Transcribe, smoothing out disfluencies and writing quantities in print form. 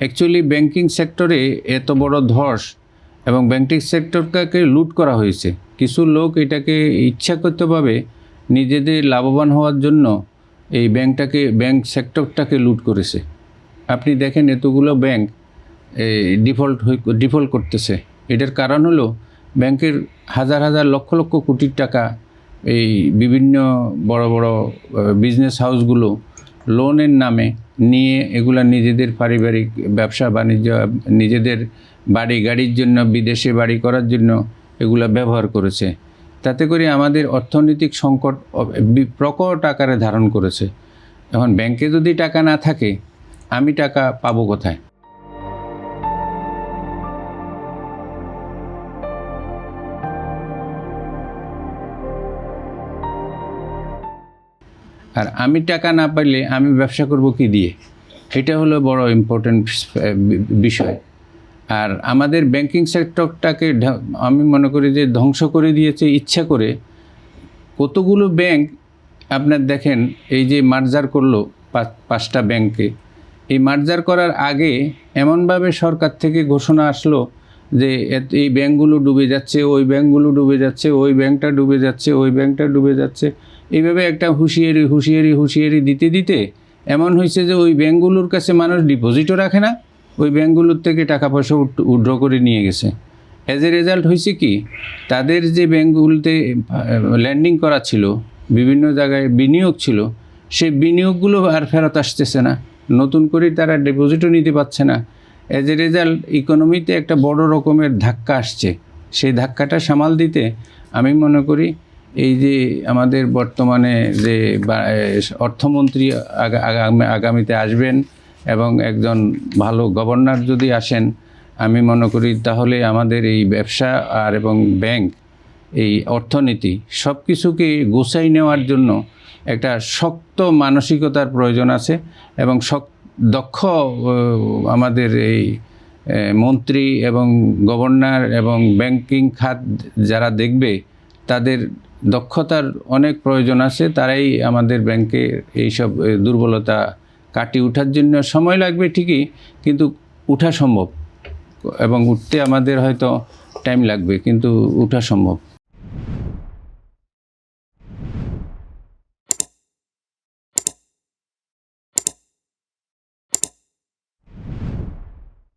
Actually banking সেক্টরে এত বড় ধস এবং ব্যাংকিং সেক্টরটাকে লুট করা হয়েছে। কিছু লোক এটাকে ইচ্ছাকৃতভাবে নিজেদের লাভবান হওয়ার জন্য এই ব্যাংক সেক্টরটাকে লুট করেছে। আপনি দেখেন এতগুলো ব্যাংক ডিফল্ট করতেছে। এটার কারণ হলো ব্যাংকের হাজার হাজার লক্ষ লক্ষ কোটি টাকা এই বিভিন্ন বড় বড় বিজনেস হাউসগুলো লোনের নামে নিয়ে এগুলা নিজেদের পারিবারিক ব্যবসা বাণিজ্য, নিজেদের বাড়ি গাড়ির জন্য, বিদেশে বাড়ি করার জন্য এগুলা ব্যবহার করেছে। তাতে করে আমাদের অর্থনৈতিক সংকট প্রকট আকারে ধারণ করেছে। এখন ব্যাংকে যদি টাকা না থাকে আমি টাকা পাবো কোথায়? আর আমি টাকা না পাইলে আমি ব্যবসা করব কি দিয়ে? এটা হলো বড় ইম্পর্টেন্ট বিষয়। আর আমাদের ব্যাংকিং সেক্টরটাকে আমি মনে করি যে ধ্বংস করে দিয়েছে ইচ্ছা করে। কতগুলো ব্যাংক আপনার দেখেন, এই যে মার্জার করলো 5টা ব্যাংকে, এই মার্জার করার আগে এমনভাবে সরকার থেকে ঘোষণা আসলো যে এই ব্যাংকগুলো ডুবে যাচ্ছে, ওই ব্যাংকগুলো ডুবে যাচ্ছে, ওই ব্যাংকটা ডুবে যাচ্ছে, ওই ব্যাংকটা ডুবে যাচ্ছে। এইভাবে একটা হুঁশিয়ারি দিতে দিতে এমন হয়েছে যে ওই ব্যাংকগুলোর কাছে মানুষ ডিপোজিটও রাখে না, ওই ব্যাংকগুলোর থেকে টাকা পয়সা উইথড্র করে নিয়ে গেছে। অ্যাজ এ রেজাল্ট হয়েছে কি, তাদের যে ব্যাংকগুলোতে ল্যান্ডিং করা ছিল, বিভিন্ন জায়গায় বিনিয়োগ ছিল, সেই বিনিয়োগগুলো আর ফেরত আসতেছে না, নতুন করে তারা ডিপোজিটও নিতে পারছে না। অ্যাজ এ রেজাল্ট ইকোনমিতে একটা বড় রকমের ধাক্কা আসছে। সেই ধাক্কাটা সামাল দিতে আমি মনে করি এই যে আমাদের বর্তমানে যে অর্থমন্ত্রী আগামীতে আসবেন এবং একজন ভালো গভর্নর যদি আসেন, আমি মনে করি তাহলে আমাদের এই ব্যবসা আর এবং ব্যাংক, এই অর্থনীতি সব কিছুকে গোছাই নেওয়ার জন্য একটা শক্ত মানসিকতার প্রয়োজন আছে এবং দক্ষ আমাদের এই মন্ত্রী এবং গভর্নর এবং ব্যাংকিং খাত যারা দেখবে, তাদের দক্ষতার অনেক প্রয়োজন আছে। তারাই আমাদের ব্যাংকে এইসব দুর্বলতা কাটিয়ে ওঠার জন্য সময় লাগবে ঠিকই, কিন্তু উঠা সম্ভব এবং উঠতে আমাদের হয়তো টাইম লাগবে, কিন্তু উঠা সম্ভব।